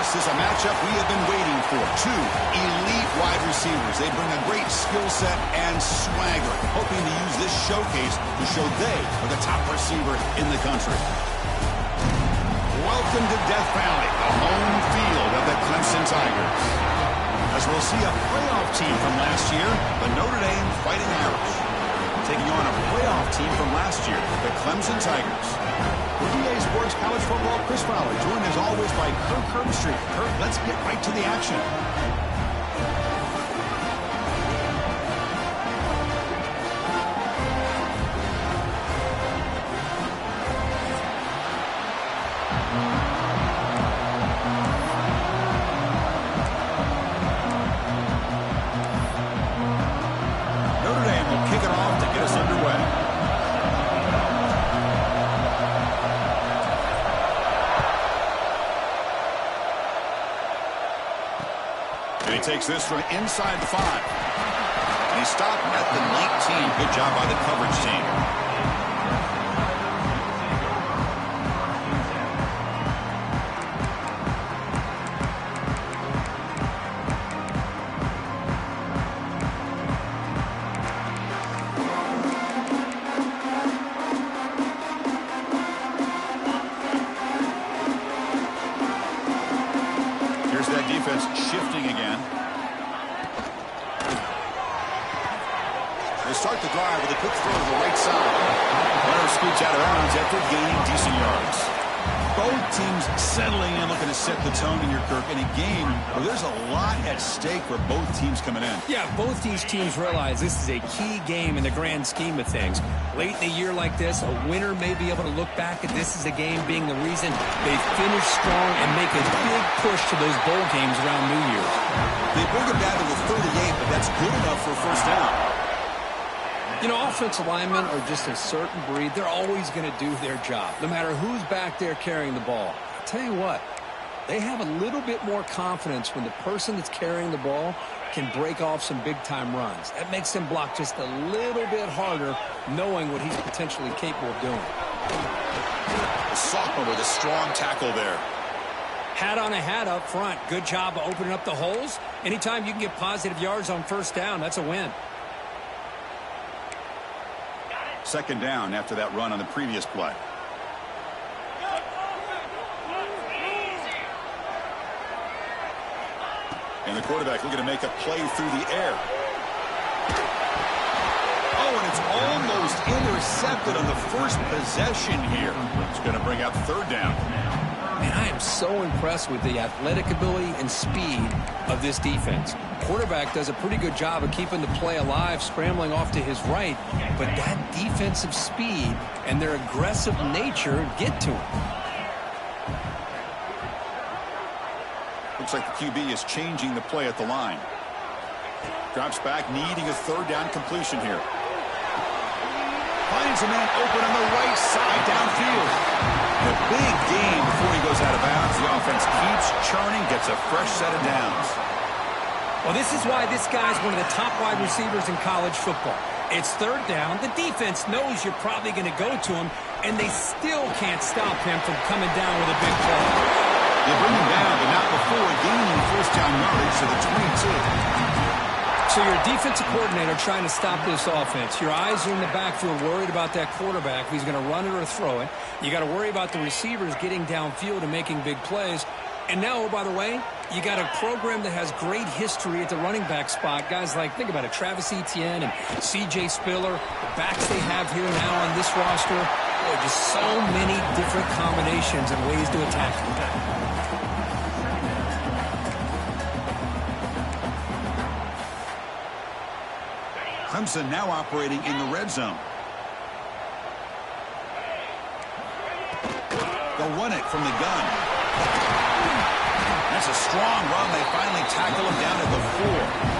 This is a matchup we have been waiting for. Two elite wide receivers. They bring a great skill set and swagger, hoping to use this showcase to show they are the top receiver in the country. Welcome to Death Valley, the home field of the Clemson Tigers. As we'll see a playoff team from last year, the Notre Dame Fighting Irish, taking on a playoff team from last year, the Clemson Tigers. With EA Sports College Football, Chris Fowler, joined as always by Kirk Herbstreit. Kirk, let's get right to the action. Notre Dame will kick it off to get us underway. And he takes this from inside 5. And he stopped at the 19. Good job by the coverage team. Here's that defense shifting again. They start the drive with a quick throw to the right side. Runner scoots out of bounds after gaining decent yards. Both teams settling in, looking to set the tone here, Kirk, in a game where there's a lot at stake for both teams coming in. Yeah, both these teams realize this is a key game in the grand scheme of things. Late in a year like this, a winner may be able to look back at this as a game being the reason they finish strong and make a big push to those bowl games around New Year's. They bring it down to the 38, but that's good enough for a first down. You know, offensive linemen are just a certain breed. They're always going to do their job, no matter who's back there carrying the ball. I'll tell you what, they have a little bit more confidence when the person that's carrying the ball can break off some big-time runs. That makes them block just a little bit harder, knowing what he's potentially capable of doing. A sophomore with a strong tackle there. Hat on a hat up front. Good job of opening up the holes. Anytime you can get positive yards on first down, that's a win. Second down after that run on the previous play. And the quarterback looking to make a play through the air. Oh, and it's almost intercepted on the first possession here. It's going to bring up third down. And I am so impressed with the athletic ability and speed of this defense. Quarterback does a pretty good job of keeping the play alive, scrambling off to his right, but that defensive speed and their aggressive nature get to him. Looks like the QB is changing the play at the line. Drops back, needing a third down completion here. Finds a man open on the right side downfield. A big gain before he goes out of bounds. The offense keeps churning, gets a fresh set of downs. Well, this is why this guy's one of the top wide receivers in college football. It's third down. The defense knows you're probably going to go to him, and they still can't stop him from coming down with a big play. They bring him down, but not before gaining first down yardage to the 22. So you're a defensive coordinator trying to stop this offense. Your eyes are in the backfield, worried about that quarterback, if he's going to run it or throw it. You got to worry about the receivers getting downfield and making big plays. And now, oh, by the way, you got a program that has great history at the running back spot. Guys like, think about it, Travis Etienne and C.J. Spiller, the backs they have here now on this roster. Boy, just so many different combinations and ways to attack them. Clemson now operating in the red zone. They'll run it from the gun. That's a strong run. They finally tackle him down at the 4.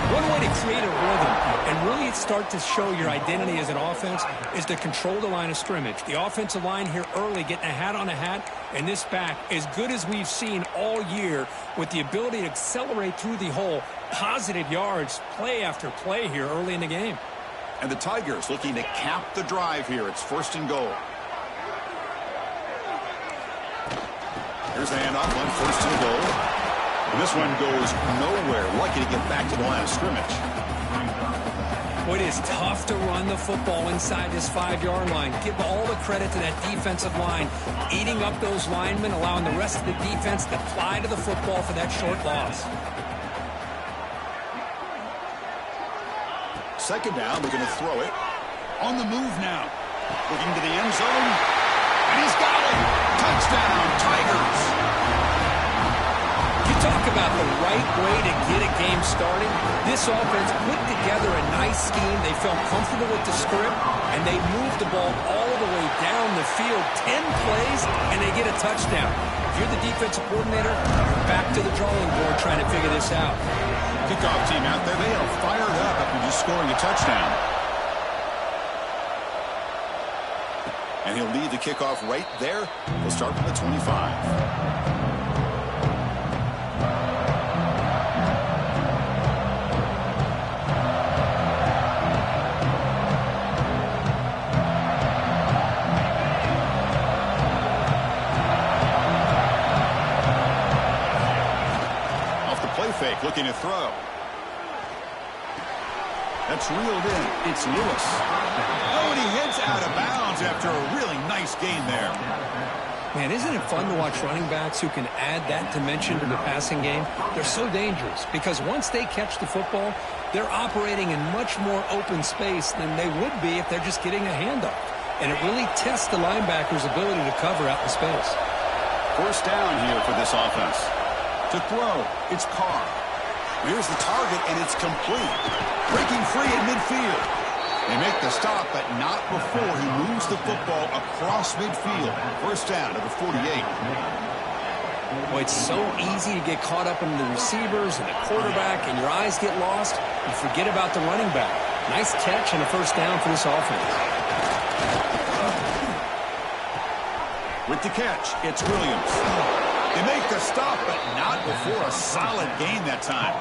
One way to create a rhythm and really start to show your identity as an offense is to control the line of scrimmage. The offensive line here early getting a hat on a hat, and this back as good as we've seen all year with the ability to accelerate through the hole. Positive yards, play after play here early in the game. And the Tigers looking to cap the drive here. It's 1st and goal. Here's the handoff on first and goal. And this one goes nowhere. Lucky to get back to the line of scrimmage. Boy, it is tough to run the football inside this 5-yard line. Give all the credit to that defensive line, eating up those linemen, allowing the rest of the defense to fly to the football for that short loss. Second down, they're going to throw it. On the move now. Looking to the end zone. And he's got it. Touchdown, Tigers. You talk about the right way to get a game started. This offense put together a nice scheme. They felt comfortable with the script, and they moved the ball all the way down the field. 10 plays, and they get a touchdown. If you're the defensive coordinator, you're back to the drawing board trying to figure this out. Kickoff team out there, they are fired up after just scoring a touchdown. And he'll lead the kickoff right there. We'll start from the 25. Fake, looking to throw. That's reeled in. It's Lewis. Oh, and he heads out of bounds after a really nice gain there. Man, isn't it fun to watch running backs who can add that dimension to the passing game? They're so dangerous because once they catch the football, they're operating in much more open space than they would be if they're just getting a handoff. And it really tests the linebacker's ability to cover out in space. First down here for this offense. To throw, it's Carr. Here's the target, and it's complete. Breaking free in midfield. They make the stop, but not before he moves the football across midfield. First down to the 48. Boy, it's so easy to get caught up in the receivers and the quarterback, and your eyes get lost. You forget about the running back. Nice catch and a first down for this offense. With the catch, it's Williams. They make the stop, but not before a solid gain that time.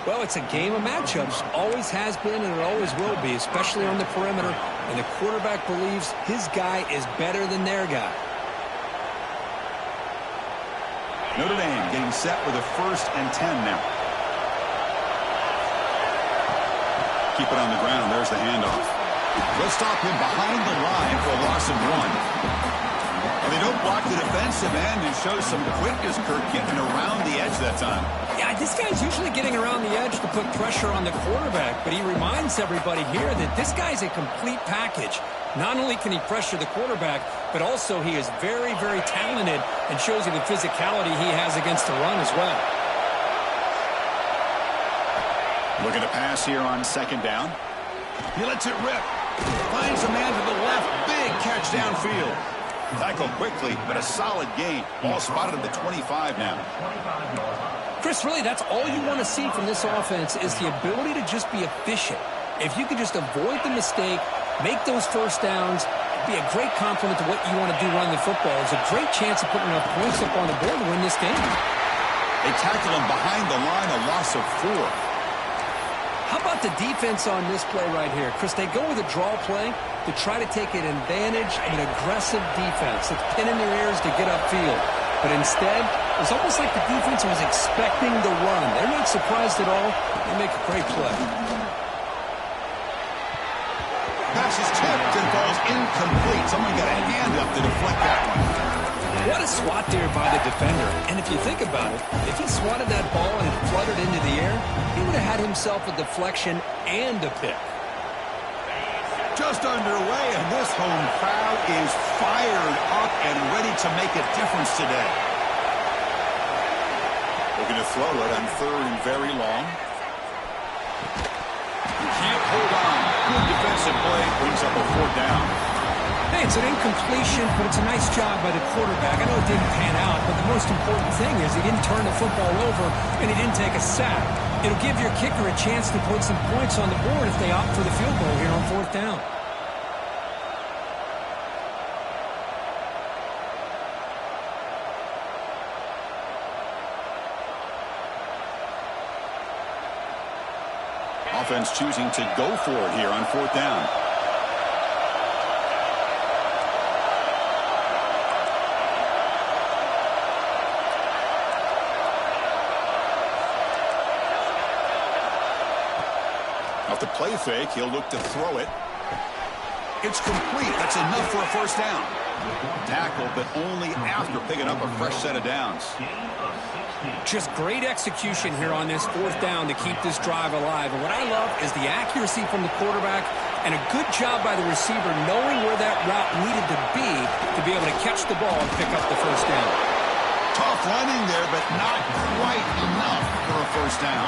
Well, it's a game of matchups. Always has been, and it always will be, especially on the perimeter. And the quarterback believes his guy is better than their guy. Notre Dame getting set with a 1st and 10 now. Keep it on the ground. There's the handoff. They'll stop him behind the line for a loss of 1. And they don't block the defensive end and show some quickness, Kirk, getting around the edge that time. Yeah, this guy's usually getting around the edge to put pressure on the quarterback, but he reminds everybody here that this guy's a complete package. Not only can he pressure the quarterback, but also he is very, very talented and shows you the physicality he has against the run as well. Looking to pass here on second down. He lets it rip. Finds a man to the left. Big catch downfield. Tackle quickly, but a solid gain. Ball spotted at the 25 now. Chris, really, that's all you want to see from this offense is the ability to just be efficient. If you can just avoid the mistake, make those first downs, be a great compliment to what you want to do running the football. It's a great chance of putting enough points up on the board to win this game. They tackle him behind the line, a loss of 4. How about the defense on this play right here? Chris, they go with a draw play to try to take an advantage of an aggressive defense. It's pinning their ears to get upfield. But instead, it's almost like the defense was expecting the run. They're not surprised at all. They make a great play. Pass is tipped and falls incomplete. Someone got a hand up to deflect that one. What a swat there by the defender. And if you think about it, if he swatted that ball and it fluttered into the air, he would have had himself a deflection and a pick. Just underway, and this home crowd is fired up and ready to make a difference today. Looking to throw it on 3rd and very long. You can't hold on. Good defensive play brings up a 4th down. Hey, it's an incompletion, but it's a nice job by the quarterback. I know it didn't pan out, but the most important thing is he didn't turn the football over and he didn't take a sack. It'll give your kicker a chance to put some points on the board if they opt for the field goal here on 4th down. Offense choosing to go for it here on 4th down. Off the play fake, he'll look to throw it. It's complete. That's enough for a first down. Tackle, but only after picking up a fresh set of downs. Just great execution here on this fourth down to keep this drive alive. And what I love is the accuracy from the quarterback and a good job by the receiver knowing where that route needed to be able to catch the ball and pick up the first down. Tough running there, but not quite enough for a first down.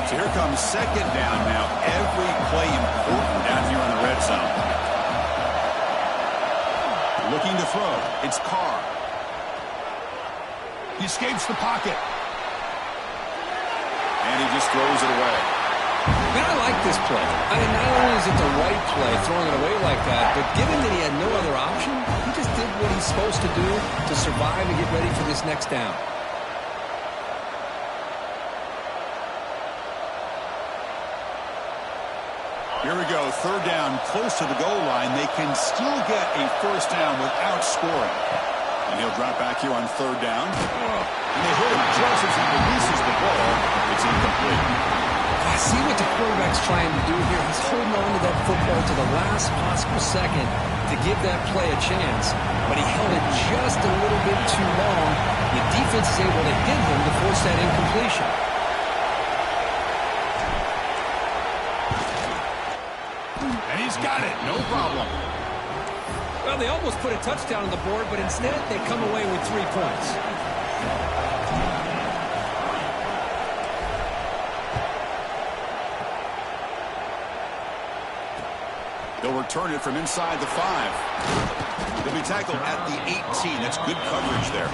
So here comes second down now. Every play important down here in the red zone. Looking to throw. It's Carr. He escapes the pocket. And he just throws it away. Man, I like this play. I mean, not only is it the right play, throwing it away like that, but given that he had no other option, he just did what he's supposed to do to survive and get ready for this next down. Here we go, third down, close to the goal line. They can still get a first down without scoring. And he'll drop back here on third down. And they hit him just as he releases the ball. It's incomplete. I see what the quarterback's trying to do here. He's holding on to that football to the last possible second to give that play a chance. But he held it just a little bit too long. The defense is able to hit him to force that incompletion. And he's got it, no problem. Well, they almost put a touchdown on the board, but instead they come away with 3 points. They'll return it from inside the 5. They'll be tackled at the 18. That's good coverage there.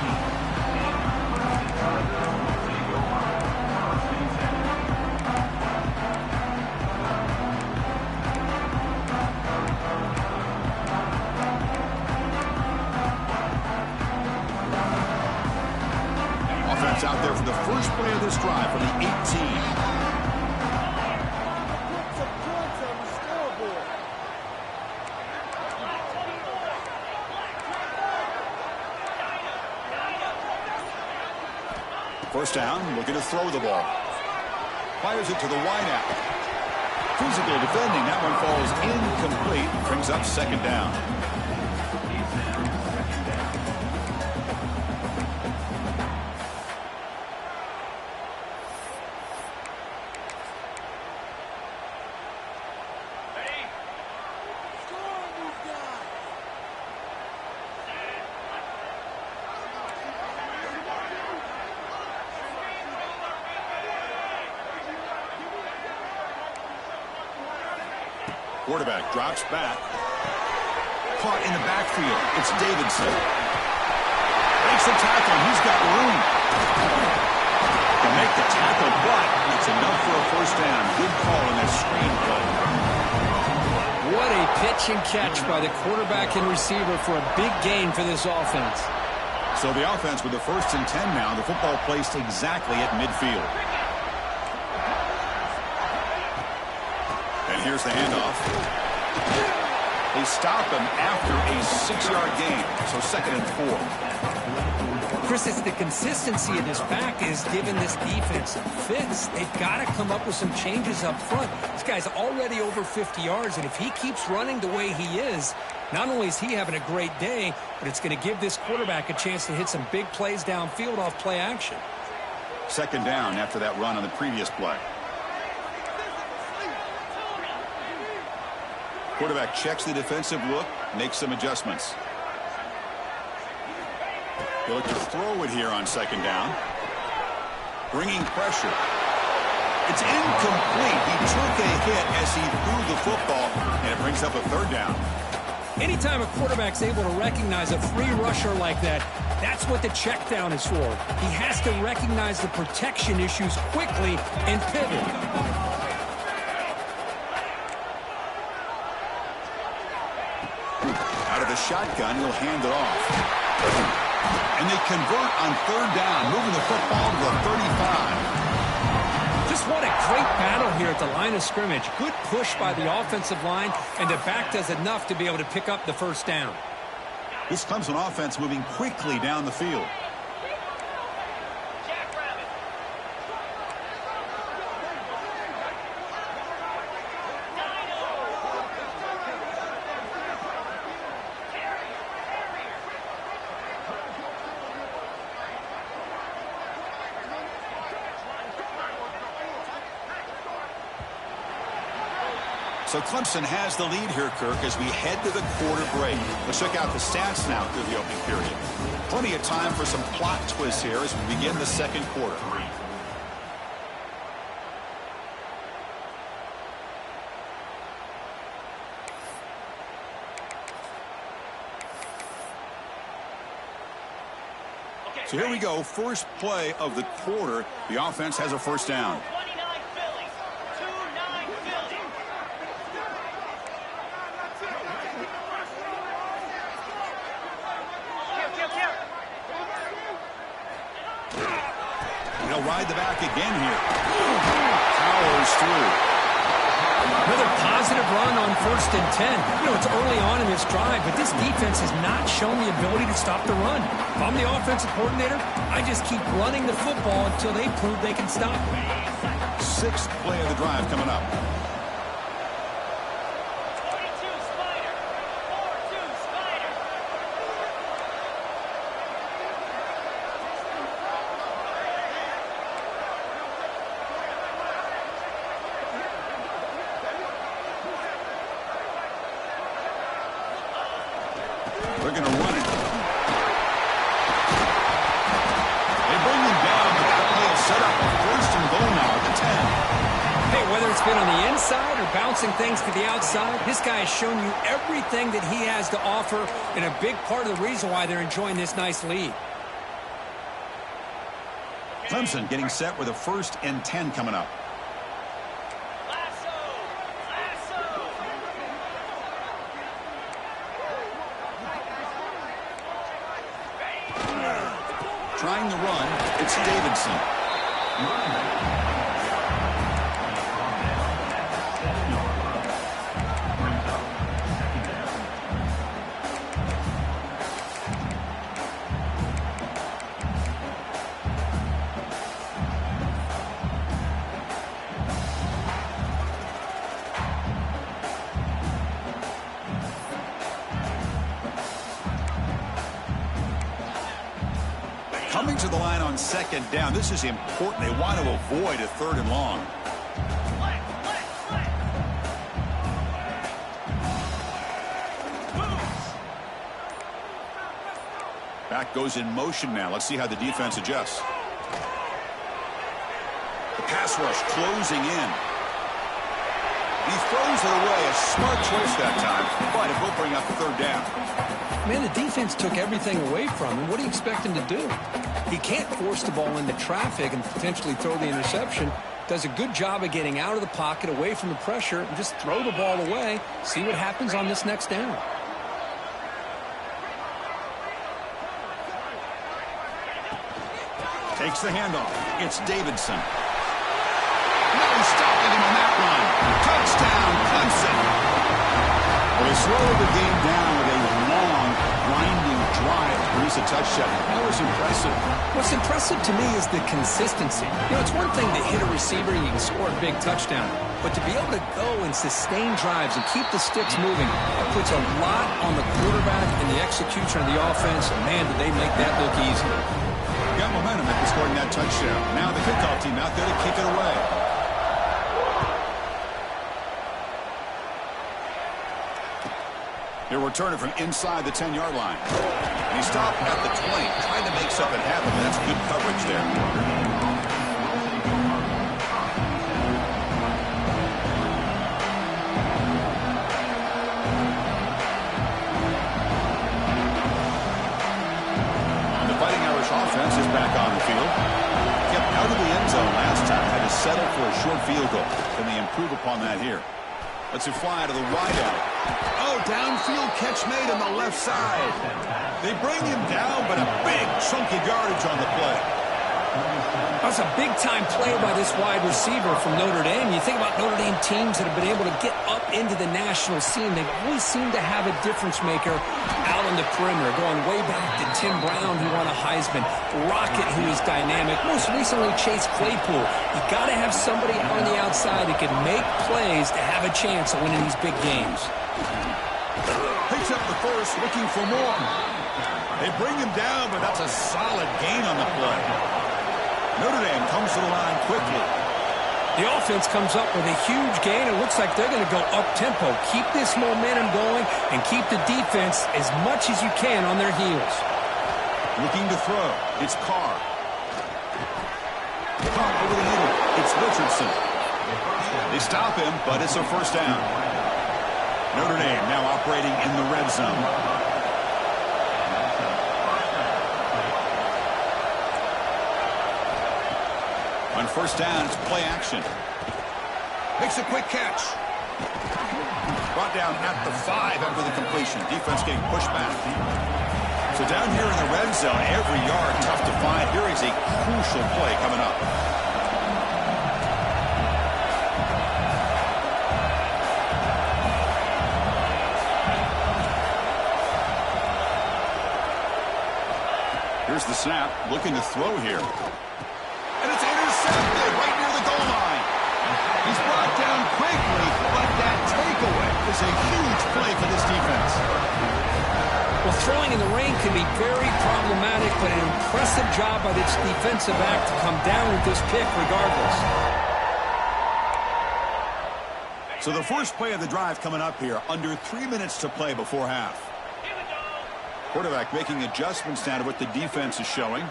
Offense out there for the first play of this drive from the 18. First down, looking to throw the ball. Fires it to the wideout. Physical defending. That one falls incomplete. Brings up second down. Quarterback drops back. Caught in the backfield. It's Davidson. Makes the tackle. He's got room to make the tackle, but it's enough for a first down. Good call in that screen play. What a pitch and catch by the quarterback and receiver for a big gain for this offense. So the offense with the 1st and 10 now. The football placed exactly at midfield. And here's the handoff. They stop him after a 6-yard gain. So 2nd and 4. Chris, it's the consistency of this back is giving this defense fits. They've got to come up with some changes up front. This guy's already over 50 yards, and if he keeps running the way he is, not only is he having a great day, but it's going to give this quarterback a chance to hit some big plays downfield off play action. 2nd down after that run on the previous play. Quarterback checks the defensive look, makes some adjustments. He'll look to throw it here on 2nd down. Bringing pressure. It's incomplete. He took a hit as he threw the football, and it brings up a 3rd down. Anytime a quarterback's able to recognize a free rusher like that, that's what the check down is for. He has to recognize the protection issues quickly and pivot. Shotgun, he'll hand it off. And they convert on 3rd down, moving the football to the 35. Just what a great battle here at the line of scrimmage. Good push by the offensive line, and the back does enough to be able to pick up the first down. This Clemson offense moving quickly down the field. So Clemson has the lead here, Kirk, as we head to the quarter break. Let's check out the stats now through the opening period. Plenty of time for some plot twists here as we begin the second quarter. So here we go, first play of the quarter. The offense has a first down. He'll ride the back again here. Powers through. Another positive run on 1st and 10. You know, it's early on in this drive, but this defense has not shown the ability to stop the run. If I'm the offensive coordinator, I just keep running the football until they prove they can stop it. Sixth play of the drive coming up. They're going to run it. They bring him down, but that play is set up a first and goal now at the 10. Hey, whether it's been on the inside or bouncing things to the outside, this guy has shown you everything that he has to offer, and a big part of the reason why they're enjoying this nice lead. Clemson getting set with a 1st and 10 coming up. Trying to run, it's Davidson. Coming to the line on 2nd down. This is important. They want to avoid a 3rd and long. Back goes in motion now. Let's see how the defense adjusts. The pass rush closing in. He throws it away. A smart choice that time, but it will bring up 3rd down. Man, the defense took everything away from him. What do you expect him to do? He can't force the ball into traffic and potentially throw the interception. Does a good job of getting out of the pocket, away from the pressure, and just throw the ball away. See what happens on this next down. Takes the handoff. It's Davidson. No stopping him on that run. Touchdown, Clemson. Well, they slow the game down with a long, grinding drive to produce a touchdown. That was impressive. What's impressive to me is the consistency. You know, it's one thing to hit a receiver and you can score a big touchdown, but to be able to go and sustain drives and keep the sticks moving, it puts a lot on the quarterback and the execution of the offense. And man, did they make that look easy. Got momentum after scoring that touchdown. Now the kickoff team out there to kick it away. He'll return it from inside the 10-yard line. And he stopped at the 20, trying to make something happen. That's good coverage there. And the Fighting Irish offense is back on the field. Kept out of the end zone last time. Had to settle for a short field goal. Can they improve upon that here? Let's it fly to the wideout. Oh, downfield catch made on the left side. They bring him down, but a big chunky yardage on the play. That's a big-time play by this wide receiver from Notre Dame. You think about Notre Dame teams that have been able to get up into the national scene. They've always seemed to have a difference maker out on the perimeter, going way back to Tim Brown, who won a Heisman, Rocket, who is dynamic, most recently Chase Claypool. You got to have somebody out on the outside that can make plays to have a chance of winning these big games. Picks up the first, looking for more. They bring him down, but that's a solid gain on the play. Notre Dame comes to the line quickly. The offense comes up with a huge gain. It looks like they're going to go up-tempo. Keep this momentum going and keep the defense as much as you can on their heels. Looking to throw. It's Carr. Caught over the middle. It's Richardson. They stop him, but it's a first down. Notre Dame now operating in the red zone. On first down, it's play action. Makes a quick catch. Brought down at the 5 after the completion. Defense getting pushed back. So down here in the red zone, every yard tough to find. Here is a crucial play coming up. Here's the snap, looking to throw here. And it's intercepted right near the goal line. He's brought down quickly, but that takeaway is a huge play for this defense. Well, throwing in the rain can be very problematic, but an impressive job by this defensive back to come down with this pick regardless. So the first play of the drive coming up here, under 3 minutes to play before half. Quarterback making adjustments now to what the defense is showing.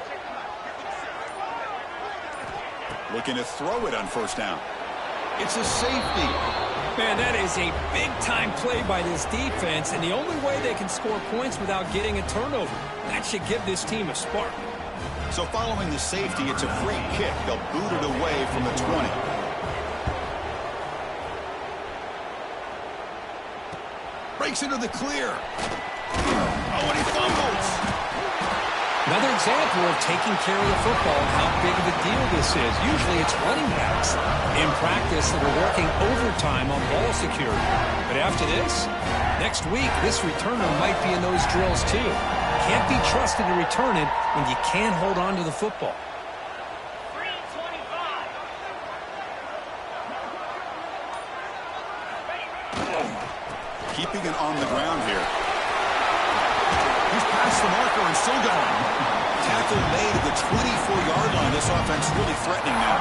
Looking to throw it on first down. It's a safety. Man, that is a big-time play by this defense, and the only way they can score points without getting a turnover. That should give this team a spark. So following the safety, it's a free kick. They'll boot it away from the 20. Breaks into the clear. Oh, and he fumbles. Another example of taking care of the football and how big of a deal this is. Usually it's running backs in practice that are working overtime on ball security. But after this, next week, this returner might be in those drills too. Can't be trusted to return it when you can't hold on to the football. Keeping it on the ground here. He's past the marker and still going. Tackle made at the 24-yard line. This offense really threatening now.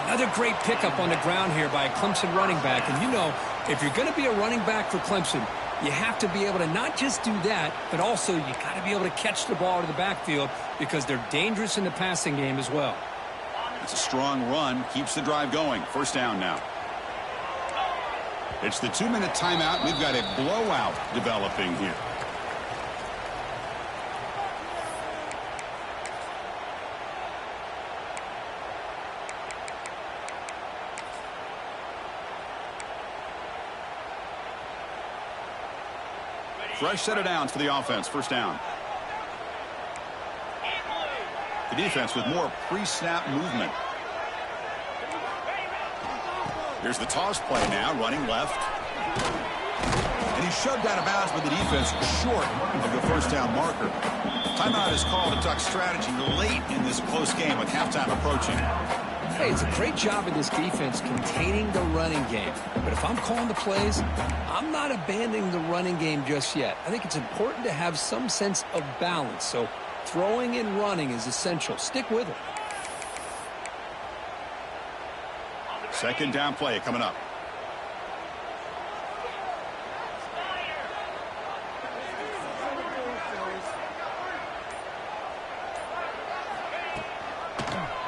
Another great pickup on the ground here by a Clemson running back. And you know, if you're going to be a running back for Clemson, you have to be able to not just do that, but also you got to be able to catch the ball to the backfield because they're dangerous in the passing game as well. It's a strong run. Keeps the drive going. First down now. It's the 2-minute timeout. We've got a blowout developing here. Fresh set of downs for the offense. First down. The defense with more pre-snap movement. Here's the toss play now, running left. And he's shoved out of bounds by the defense short of the first down marker. Timeout is called. A duck strategy late in this close game with halftime approaching. Hey, it's a great job of this defense containing the running game. But if I'm calling the plays, I'm not abandoning the running game just yet. I think it's important to have some sense of balance. So throwing and running is essential. Stick with it. Second down play coming up.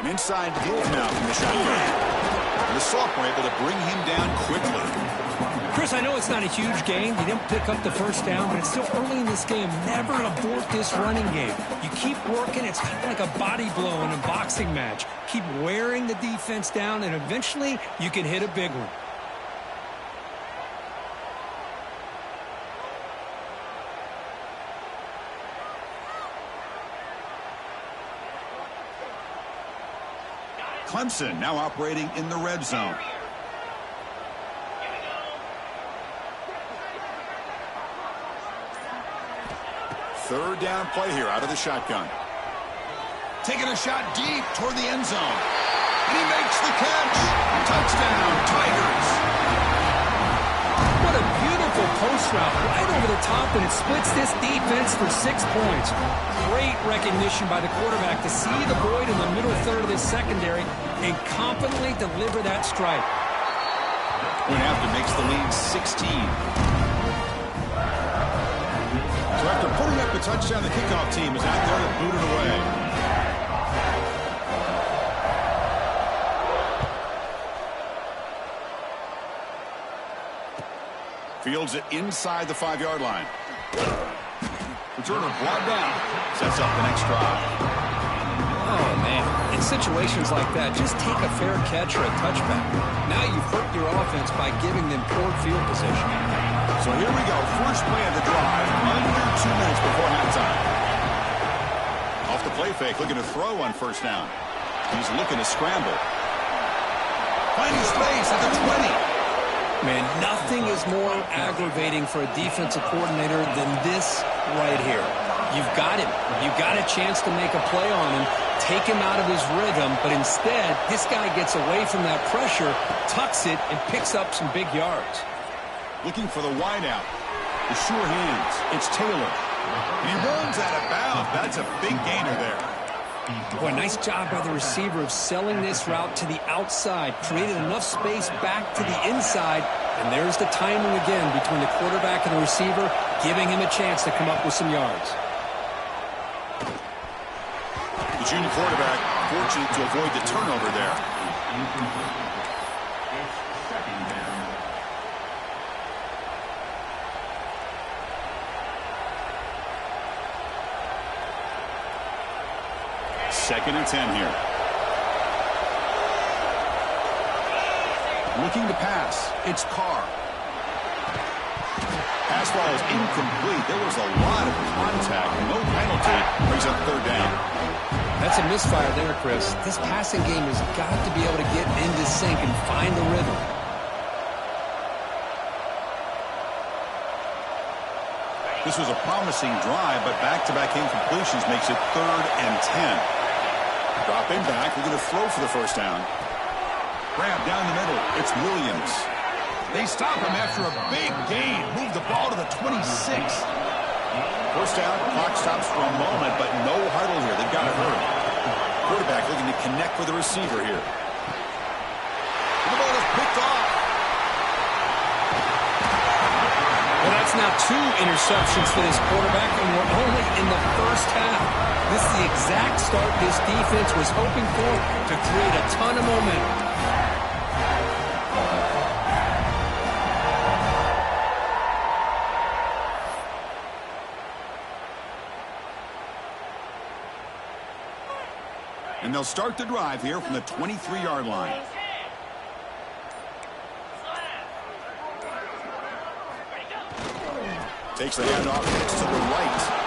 An inside deal now from the shotgun. The sophomore able to bring him down quickly. Chris, I know it's not a huge gain. You didn't pick up the first down, but it's still early in this game. Never abort this running game. You keep working. It's kind of like a body blow in a boxing match. Keep wearing the defense down, and eventually you can hit a big one. Clemson now operating in the red zone. Third down play here out of the shotgun. Taking a shot deep toward the end zone. And he makes the catch. Touchdown, Tigers. What a beautiful post route right over the top, and it splits this defense for 6 points. Great recognition by the quarterback to see the void in the middle third of this secondary and confidently deliver that strike. Point after makes the lead 16. So after putting up a touchdown, the kickoff team is out there to boot it away. Fields it inside the 5-yard line. Returner brought down. Sets up the next drive. Oh, man. In situations like that, just take a fair catch or a touchback. Now you've hurt your offense by giving them poor field position. So here we go. First play of the drive. Under 2 minutes before halftime. Off the play fake. Looking to throw on first down. He's looking to scramble. Finding space at the 20. Man, nothing is more aggravating for a defensive coordinator than this right here. You've got him. You've got a chance to make a play on him, take him out of his rhythm, but instead, this guy gets away from that pressure, tucks it, and picks up some big yards. Looking for the wideout. The sure hands. It's Taylor. And he runs out of bounds. That's a big gainer there. Boy, nice job by the receiver of selling this route to the outside. Created enough space back to the inside. And there's the timing again between the quarterback and the receiver, giving him a chance to come up with some yards. The junior quarterback fortunate to avoid the turnover there. Second and 10 here. Looking to pass. It's Carr. Pass ball is incomplete. There was a lot of contact. No penalty. Brings up third down. That's a misfire there, Chris. This passing game has got to be able to get into sync and find the rhythm. This was a promising drive, but back-to-back incompletions makes it 3rd and 10. Dropping back, we're going to throw for the first down. Grab down the middle. It's Williams. They stop him after a big gain. Move the ball to the 26. First down, clock stops for a moment, but no huddle here. They've got to hurry. Quarterback looking to connect with the receiver here. The ball is picked off. Well, that's now 2 interceptions for this quarterback, and we're only in the first half. This is the exact start this defense was hoping for to create a ton of momentum. And they'll start the drive here from the 23-yard line. Takes the handoff, hits to the right.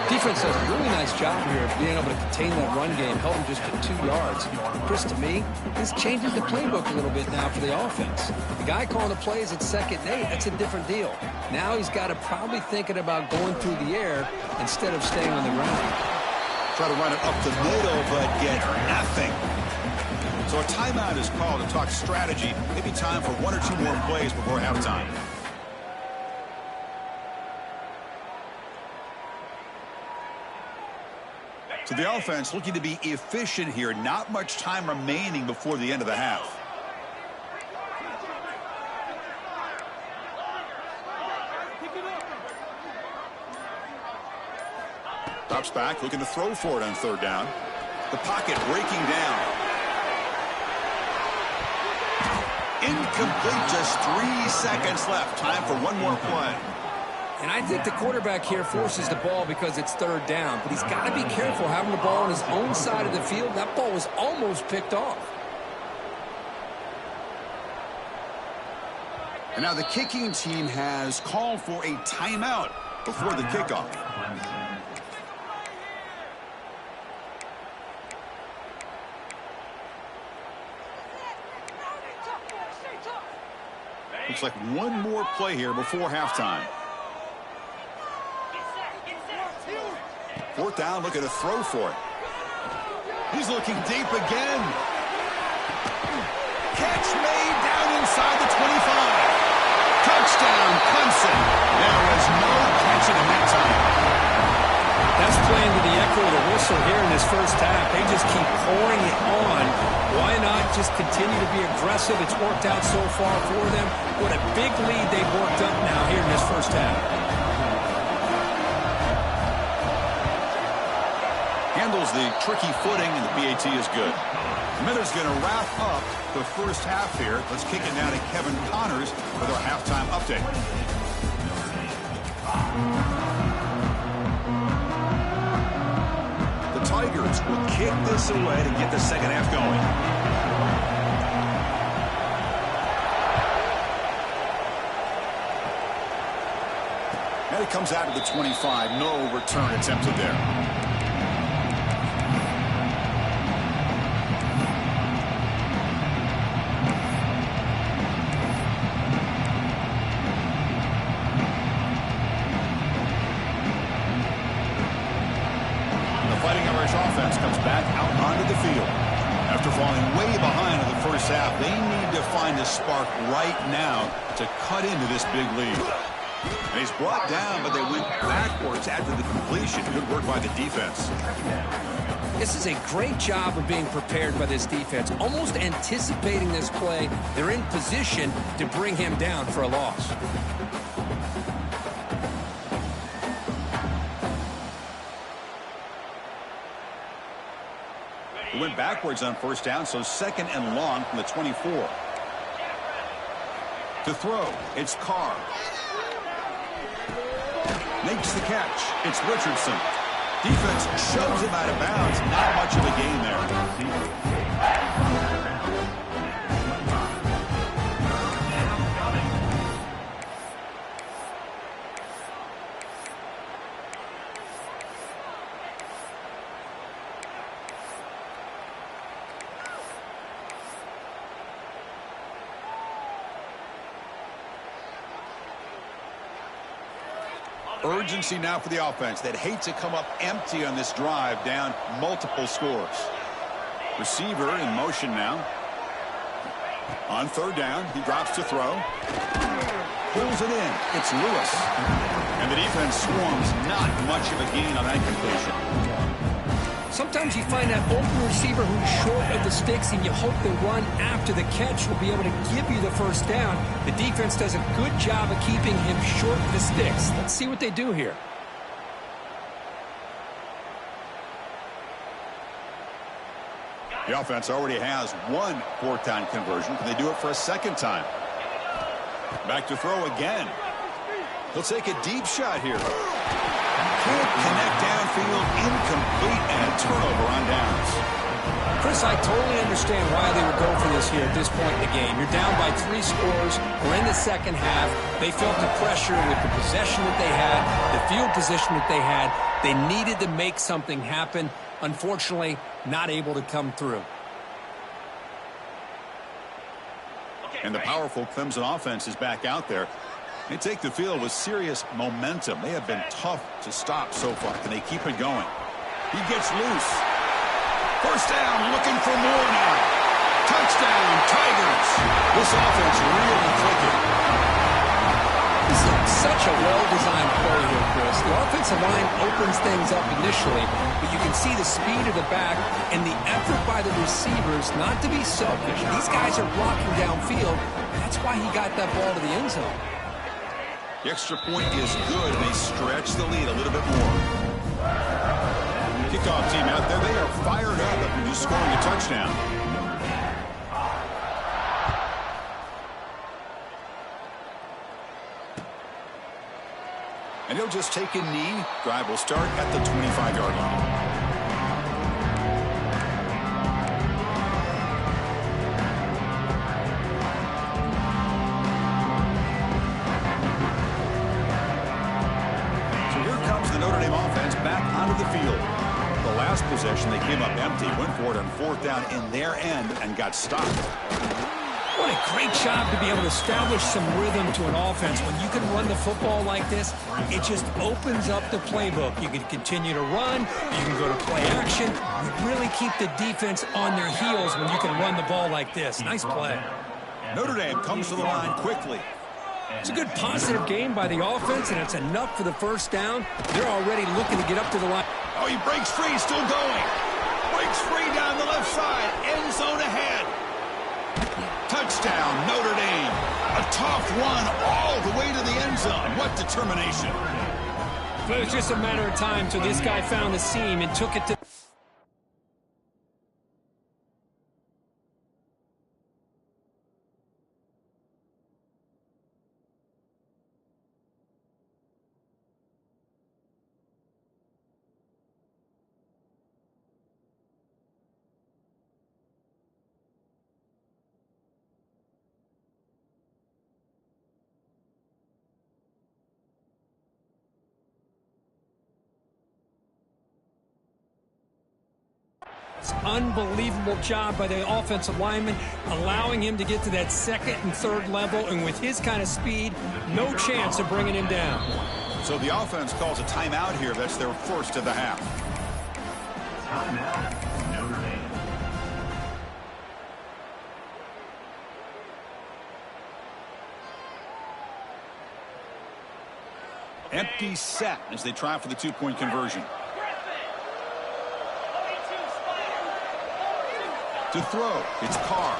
Defense does a really nice job here of being able to contain that run game, held him just to 2 yards. Chris, to me, this changes the playbook a little bit now for the offense. The guy calling the plays at 2nd and 8, that's a different deal. Now he's got to probably thinking about going through the air instead of staying on the ground. Try to run it up the middle, but get nothing. So a timeout is called to talk strategy. Maybe time for 1 or 2 more plays before halftime. So the offense looking to be efficient here. Not much time remaining before the end of the half. Drops back, looking to throw for it on 3rd down. The pocket breaking down. Incomplete, just 3 seconds left. Time for 1 more play. And I think the quarterback here forces the ball because it's 3rd down. But he's got to be careful having the ball on his own side of the field. That ball was almost picked off. And now the kicking team has called for a timeout before the kickoff. Looks like 1 more play here before halftime. 4th down, looking to throw for it. He's looking deep again. Catch made down inside the 25. Touchdown, Clemson. There was no catching him that time. That's playing to the echo of the whistle here in this first half. They just keep pouring it on. Why not just continue to be aggressive? It's worked out so far for them. What a big lead they've worked up now here in this first half. Handles the tricky footing, and the PAT is good. Miller's going to wrap up the first half here. Let's kick it now to Kevin Connors with our halftime update. The Tigers will kick this away to get the second half going. And it comes out to the 25. No return attempted there. Offense comes back out onto the field. After falling way behind in the first half, they need to find a spark right now to cut into this big lead. And he's brought down, but they went backwards after the completion. Good work by the defense. This is a great job of being prepared by this defense, almost anticipating this play. They're in position to bring him down for a loss. He went backwards on first down, so second and long from the 24. To throw, it's Carr. Makes the catch. It's Richardson. Defense shoves him out of bounds. Not much of a gain there. Urgency now for the offense. They'd hate to come up empty on this drive, down multiple scores. Receiver in motion now. On third down, he drops to throw. Pulls it in. It's Lewis. And the defense swarms. Not much of a gain on that completion. Sometimes you find that open receiver who's short of the sticks, and you hope the run after the catch will be able to give you the first down. The defense does a good job of keeping him short of the sticks. Let's see what they do here. The offense already has one fourth-down conversion. Can they do it for a second time? Back to throw again. He'll take a deep shot here. Can't connect downfield, incomplete, and a turnover on downs. Chris, I totally understand why they would go for this here at this point in the game. You're down by 3 scores. We're in the second half. They felt the pressure with the possession that they had, the field position that they had. They needed to make something happen. Unfortunately, not able to come through. And the powerful Clemson offense is back out there. They take the field with serious momentum. They have been tough to stop so far. Can they keep it going? He gets loose. First down, looking for more now. Touchdown, Tigers. This offense really clicking. This is such a well-designed play here, Chris. The offensive line opens things up initially, but you can see the speed of the back and the effort by the receivers not to be selfish. These guys are blocking downfield. That's why he got that ball to the end zone. The extra point is good. They stretch the lead a little bit more. Kickoff team out there. They are fired up after just scoring a touchdown. And he'll just take a knee. Drive will start at the 25-yard line. The field. The last possession, they came up empty, went for it on fourth down in their end and got stopped. What a great job to be able to establish some rhythm to an offense. When you can run the football like this, it just opens up the playbook. You can continue to run, you can go to play action. You really keep the defense on their heels when you can run the ball like this. Nice play. Notre Dame comes to the line quickly. It's a good positive game by the offense, and it's enough for the first down. They're already looking to get up to the line. Oh, he breaks free, still going. Breaks free down the left side. End zone ahead. Touchdown, Notre Dame. A tough one all the way to the end zone. What determination. But it was just a matter of time till this guy found the seam and took it to... Unbelievable job by the offensive lineman, allowing him to get to that second and third level, and with his kind of speed, no chance of bringing him down. So the offense calls a timeout here. That's their first of the half. Timeout, Notre Dame. Empty set as they try for the two-point conversion. To throw, it's Carr.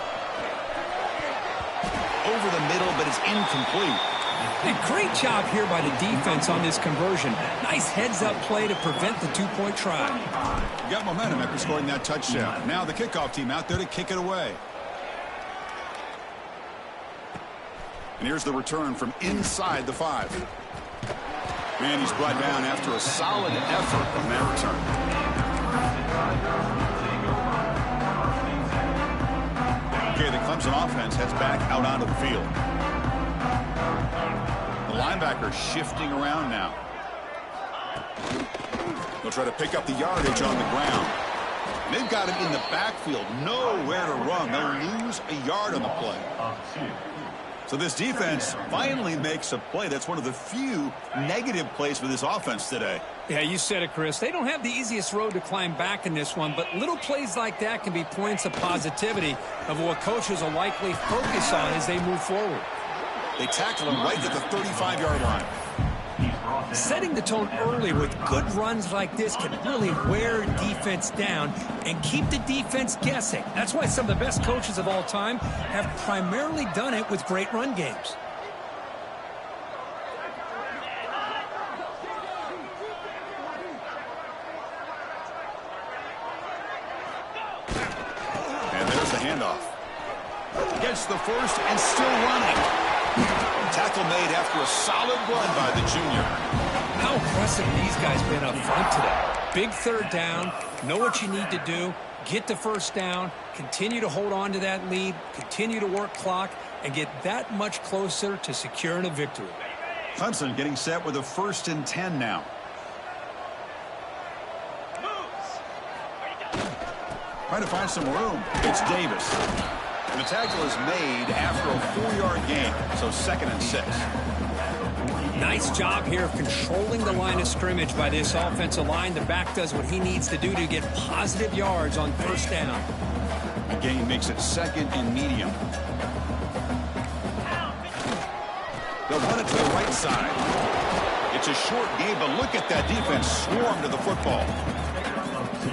Over the middle, but it's incomplete. A great job here by the defense on this conversion. Nice heads-up play to prevent the two-point try. Got momentum after scoring that touchdown. Now the kickoff team out there to kick it away. And here's the return from inside the 5. And he's brought down after a solid effort on that return. Okay, the Clemson offense heads back out onto the field. The linebacker shifting around now. They'll try to pick up the yardage on the ground. They've got him in the backfield, nowhere to run. They'll lose a yard on the play. So this defense finally makes a play. That's one of the few negative plays for this offense today. Yeah, you said it, Chris. They don't have the easiest road to climb back in this one, but little plays like that can be points of positivity of what coaches will likely focus on as they move forward. They tackle him right at the 35-yard line. Setting the tone early with good runs like this can really wear defense down and keep the defense guessing. That's why some of the best coaches of all time have primarily done it with great run games. And there's the handoff. Gets the first and still running. Tackle made after a solid run by the junior. How impressive these guys been up front today. Big third down, know what you need to do, get the first down, continue to hold on to that lead, continue to work clock, and get that much closer to securing a victory. Clemson getting set with a 1st and 10 now. Trying to find some room. It's Davis. And the tackle is made after a 4-yard gain, so 2nd and 6. Nice job here of controlling the line of scrimmage by this offensive line. The back does what he needs to do to get positive yards on first down. The gain makes it 2nd and medium. They'll run it to the right side. It's a short game, but look at that defense swarm to the football.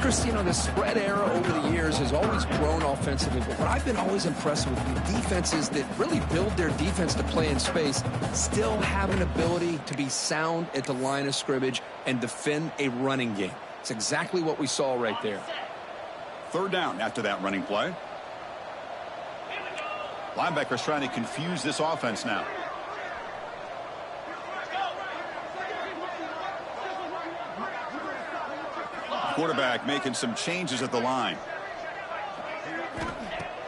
Chris, you know, the spread era over the years has always grown offensively, but what I've been always impressed with defenses that really build their defense to play in space still have an ability to be sound at the line of scrimmage and defend a running game. It's exactly what we saw right there. 3rd down after that running play. Linebackers trying to confuse this offense now. Quarterback making some changes at the line.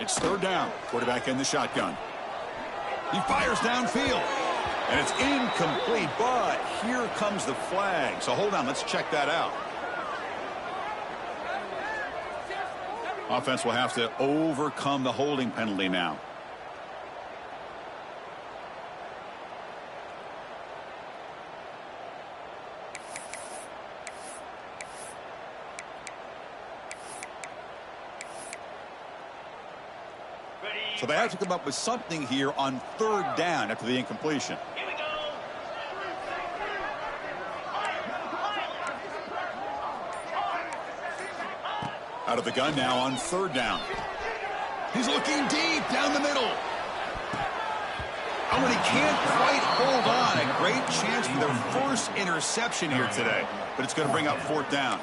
It's 3rd down. Quarterback in the shotgun. He fires downfield. And it's incomplete, but here comes the flag. So hold on, let's check that out. Offense will have to overcome the holding penalty now. So they have to come up with something here on third down after the incompletion. Out of the gun now on third down. He's looking deep down the middle. Oh, and he can't quite hold on. A great chance for their first interception here today. But it's going to bring up fourth down.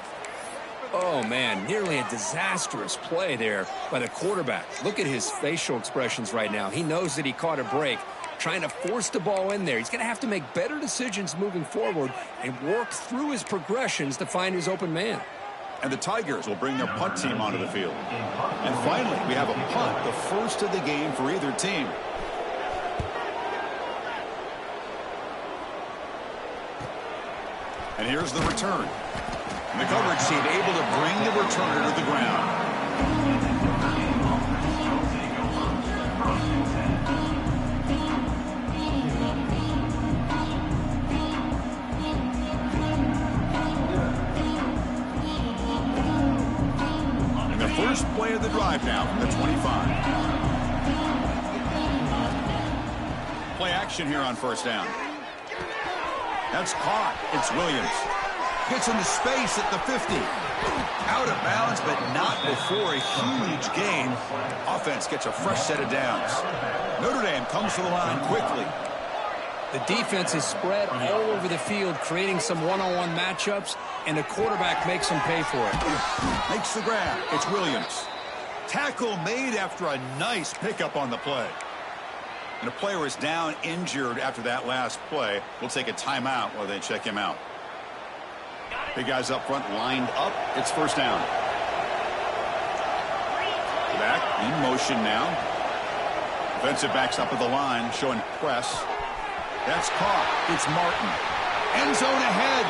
Oh, man, nearly a disastrous play there by the quarterback. Look at his facial expressions right now. He knows that he caught a break, trying to force the ball in there. He's going to have to make better decisions moving forward and work through his progressions to find his open man. And the Tigers will bring their punt team onto the field. And finally, we have a punt, the first of the game for either team. And here's the return. And the coverage team able to bring the returner to the ground. And the first play of the drive now from the 25. Play action here on first down. That's caught. It's Williams. Gets into space at the 50. Out of bounds, but not before a huge gain. Offense gets a fresh set of downs. Notre Dame comes to the line quickly. The defense is spread all over the field, creating some one-on-one matchups, and the quarterback makes them pay for it. Makes the grab. It's Williams. Tackle made after a nice pickup on the play. And a player is down injured after that last play. We'll take a timeout while they check him out. Big guys up front lined up. It's first down. Back in motion now. Defensive backs up at the line, showing press. That's caught. It's Martin. End zone ahead.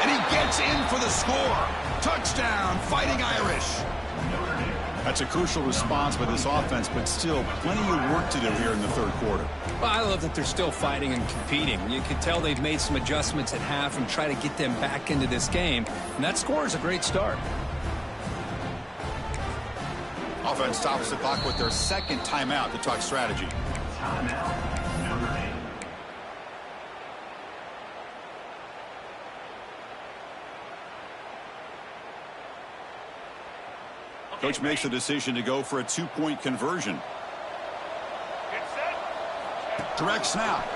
And he gets in for the score. Touchdown, Fighting Irish. That's a crucial response by this offense, but still plenty of work to do here in the third quarter. Well, I love that they're still fighting and competing. You can tell they've made some adjustments at half and try to get them back into this game. And that score is a great start. Offense stops the clock with their second timeout to talk strategy. Timeout, Notre Dame. Coach makes the decision to go for a two-point conversion. Direct snap.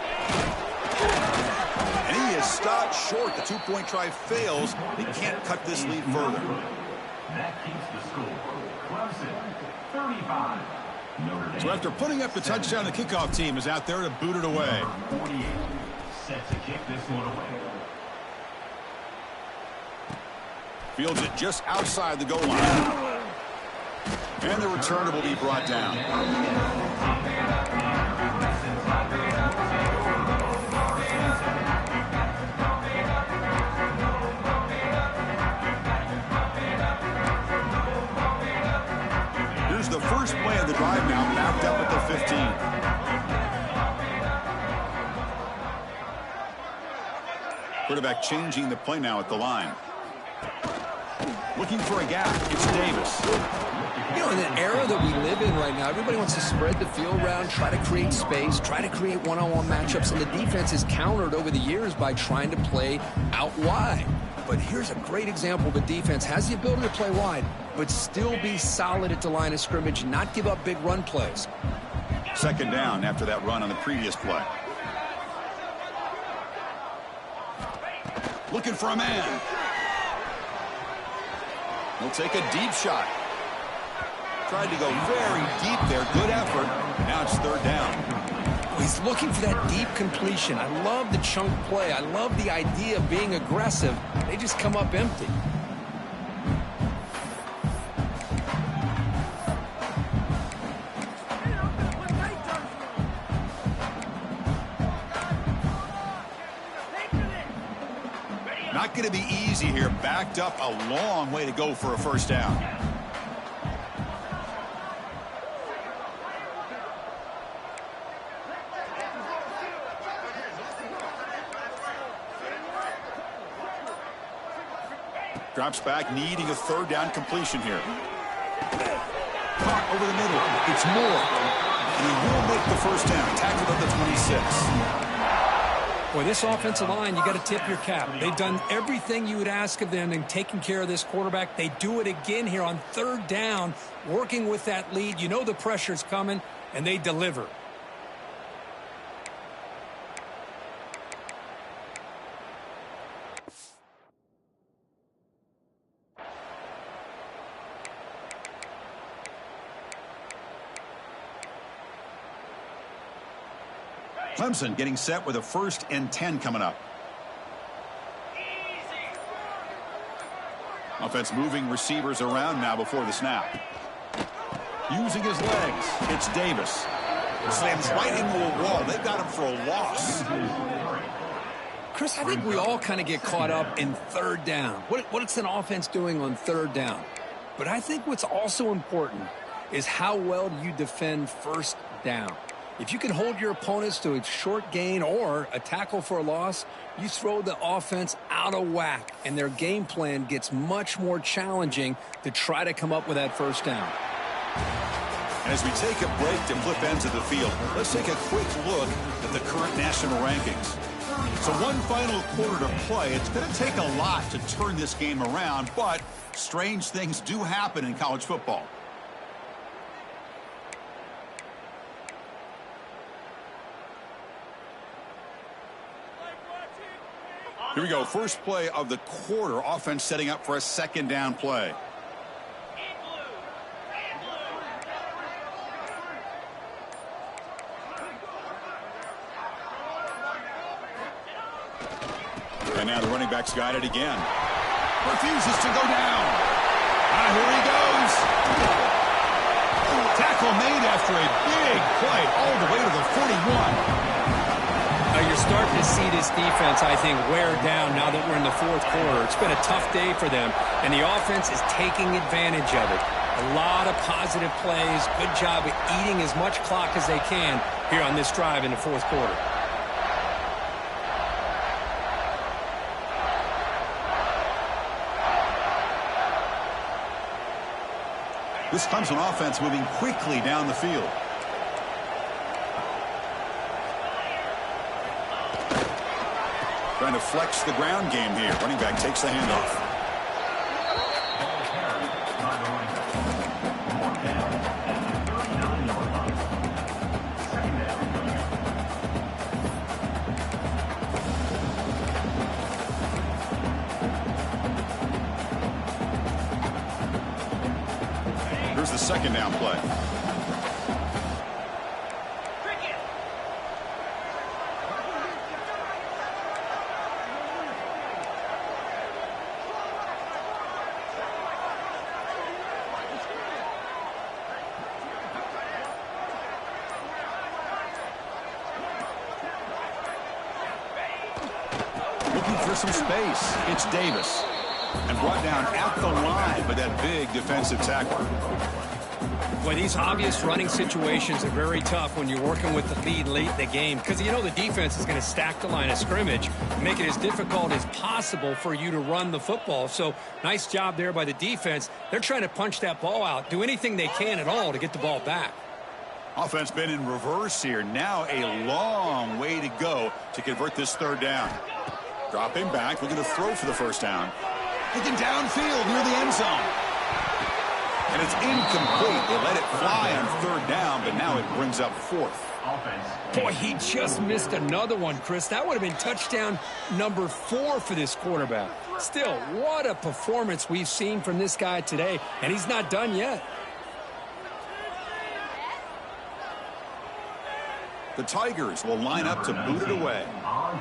And he is stopped short. The two-point try fails. They can't cut this lead further. That keeps the score. Clemson, 35. Notre Dame. So after putting up the touchdown, the kickoff team is out there to boot it away. Number 48, set to kick this one away. Fields it just outside the goal line. And the returner will be brought down. Here's the first play of the drive now, backed up at the 15. Quarterback changing the play now at the line. Looking for a gap. It's Davis. You know, in an era that we live in right now, everybody wants to spread the field around, try to create space, try to create one-on-one matchups, and the defense is countered over the years by trying to play out wide. But here's a great example. The defense has the ability to play wide, but still be solid at the line of scrimmage, not give up big run plays. Second down after that run on the previous play. Looking for a man. He'll take a deep shot. Tried to go very deep there. Good effort. Now it's third down. He's looking for that deep completion. I love the chunk play. I love the idea of being aggressive. They just come up empty. Not going to be easy here. Backed up a long way to go for a first down. Drops back, needing a third down completion here. Caught over the middle. It's Moore. And he will make the first down. Tackled at the 26. Boy, this offensive line, you got to tip your cap. They've done everything you would ask of them in taking care of this quarterback. They do it again here on third down, working with that lead. You know the pressure's coming, and they deliver. Clemson getting set with a 1st and 10 coming up. Offense moving receivers around now before the snap. Using his legs. It's Davis. Slams right into a wall. They've got him for a loss. Chris, I think we all kind of get caught up in third down. What's an offense doing on third down? But I think what's also important is how well do you defend first down. If you can hold your opponents to a short gain or a tackle for a loss, you throw the offense out of whack, and their game plan gets much more challenging to try to come up with that first down. As we take a break to flip ends of the field, let's take a quick look at the current national rankings. So one final quarter to play. It's going to take a lot to turn this game around, but strange things do happen in college football. Here we go. First play of the quarter. Offense setting up for a 2nd down play. And now the running back's got it again. Refuses to go down. Here he goes. Tackle made after a big play all the way to the 41. You're starting to see this defense, I think, wear down now that we're in the 4th quarter. It's been a tough day for them, and the offense is taking advantage of it. A lot of positive plays. Good job of eating as much clock as they can here on this drive in the 4th quarter. This Clemson offense moving quickly down the field. Trying to flex the ground game here. Running back takes the handoff. Here's the 2nd down play. Looking for some space. It's Davis. And brought down at the line by that big defensive tackle. Well, these obvious running situations are very tough when you're working with the lead late in the game because you know the defense is going to stack the line of scrimmage, make it as difficult as possible for you to run the football. So nice job there by the defense. They're trying to punch that ball out, do anything they can at all to get the ball back. Offense been in reverse here. Now a long way to go to convert this 3rd down. Dropping back, looking to throw for the first down. Looking downfield near the end zone. And it's incomplete. They let it fly on 3rd down, but now it brings up 4th. Boy, he just missed another one, Chris. That would have been touchdown number 4 for this quarterback. Still, what a performance we've seen from this guy today, and he's not done yet. The Tigers will line up to boot it away.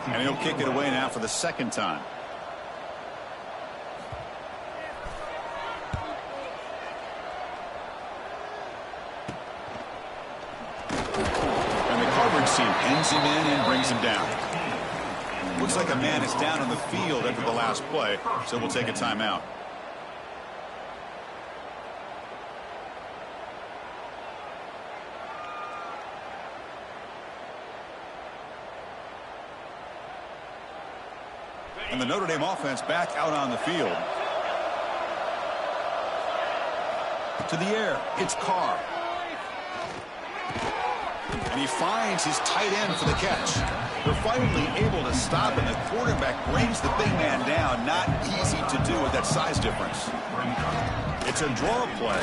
And he'll kick it away now for the 2nd time. And the coverage team pins him in and brings him down. Looks like a man is down on the field after the last play, so we'll take a timeout. And the Notre Dame offense back out on the field. To the air, it's Carr. And he finds his tight end for the catch. They're finally able to stop him. The quarterback brings the big man down. Not easy to do with that size difference. It's a draw play.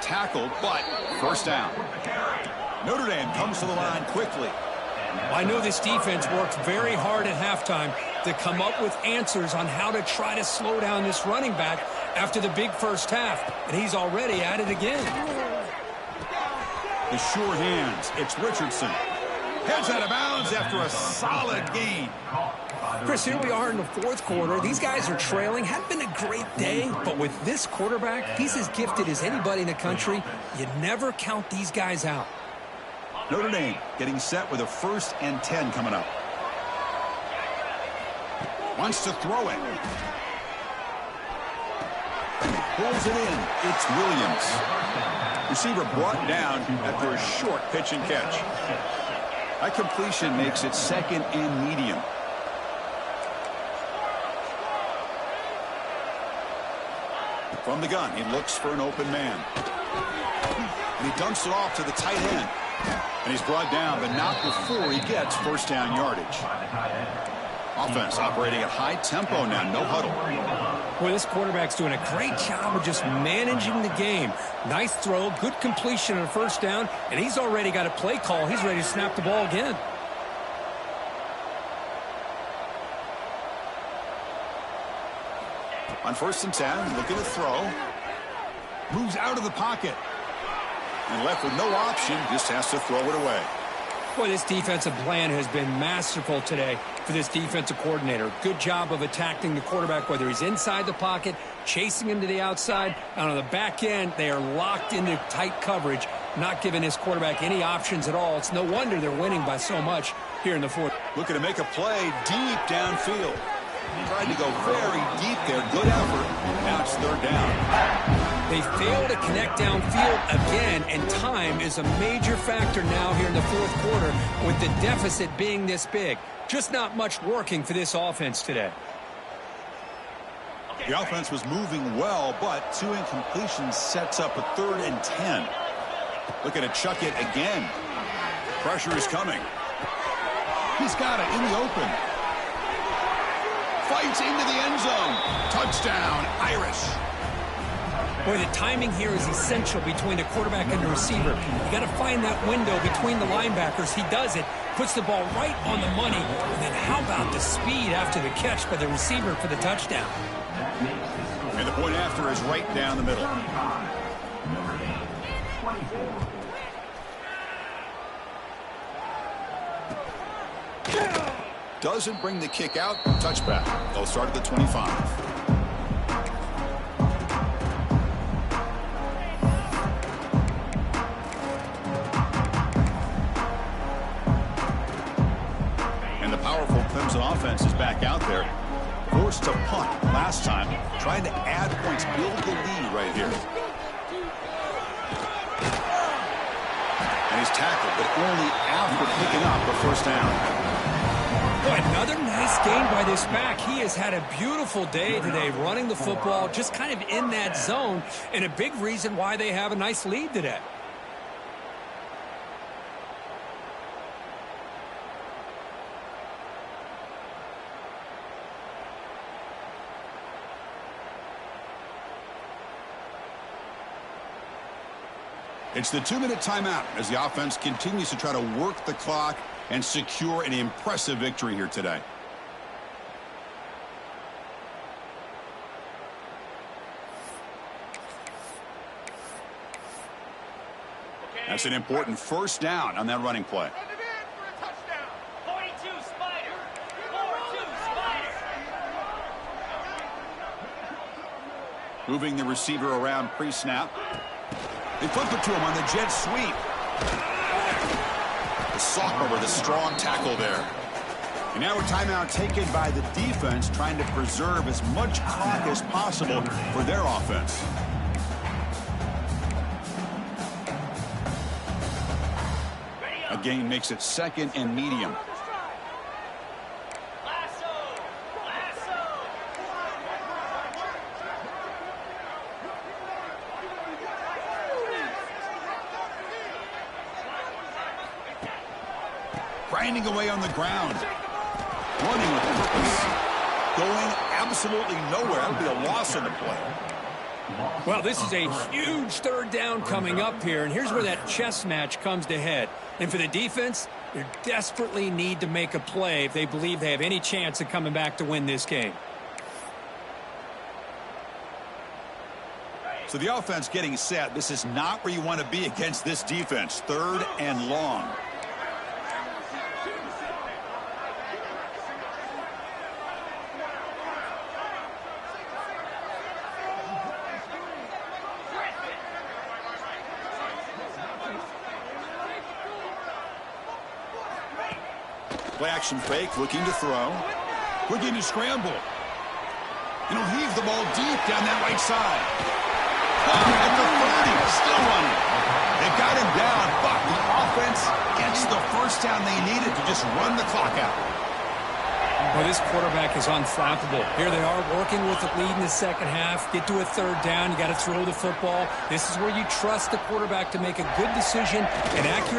Tackled, but first down. Notre Dame comes to the line quickly. I know this defense worked very hard at halftime to come up with answers on how to try to slow down this running back after the big first half, and he's already at it again. The sure hands. It's Richardson. Heads out of bounds after a solid gain. Chris, here we are in the fourth quarter. These guys are trailing. Hadn't been a great day, but with this quarterback, he's as gifted as anybody in the country. You never count these guys out. Notre Dame getting set with a 1st and 10 coming up. Wants to throw it. Pulls it in. It's Williams. Receiver brought down after a short pitch and catch. That completion makes it 2nd and medium. From the gun, he looks for an open man. And he dumps it off to the tight end. And he's brought down, but not before he gets first down yardage. Offense operating at high tempo now, no huddle. Boy, this quarterback's doing a great job of just managing the game. Nice throw, good completion on a first down, and he's already got a play call. He's ready to snap the ball again. On 1st and 10, looking to throw. Moves out of the pocket. And left with no option, just has to throw it away. Boy, this defensive plan has been masterful today for this defensive coordinator. Good job of attacking the quarterback, whether he's inside the pocket, chasing him to the outside. And on the back end, they are locked into tight coverage, not giving this quarterback any options at all. It's no wonder they're winning by so much here in the fourth. Looking to make a play deep downfield. Tried to go very deep there. Good effort. Now it's 3rd down. They fail to connect downfield again, and time is a major factor now here in the fourth quarter with the deficit being this big. Just not much working for this offense today. The offense was moving well, but 2 incompletions sets up a 3rd and 10. Looking to chuck it again. Pressure is coming. He's got it in the open. Fights into the end zone. Touchdown, Irish. Boy, the timing here is essential between the quarterback and the receiver. You got to find that window between the linebackers. He does it, puts the ball right on the money. And then how about the speed after the catch by the receiver for the touchdown? And the point after is right down the middle. Doesn't bring the kick out. Touchback. They'll start at the 25. Powerful Clemson offense is back out there. Forced to punt last time. Trying to add points, build the lead right here. And he's tackled, but only after picking up the first down. Boy, another nice game by this back. He has had a beautiful day today running the football, just kind of in that zone, and a big reason why they have a nice lead today. It's the 2-minute timeout as the offense continues to try to work the clock and secure an impressive victory here today. That's an important first down on that running play. Moving the receiver around pre-snap. They flip it to him on the jet sweep. The sophomore with a strong tackle there. And now a timeout taken by the defense, trying to preserve as much clock as possible for their offense. A gain makes it 2nd and medium. grinding away on the ground. Running with purpose. Going absolutely nowhere. That'll be a loss on the play. Well, this is a huge third down coming up here, and here's where that chess match comes to head. And for the defense, they desperately need to make a play if they believe they have any chance of coming back to win this game. So the offense getting set. This is not where you want to be against this defense. 3rd and long. Play action fake, looking to throw. Looking to scramble. And he'll heave the ball deep down that right side. At the 30, still running. They got him down, but the offense gets the first down they needed to just run the clock out. Well, this quarterback is unflappable. Here they are working with the lead in the second half. Get to a 3rd down, you got to throw the football. This is where you trust the quarterback to make a good decision and accurate.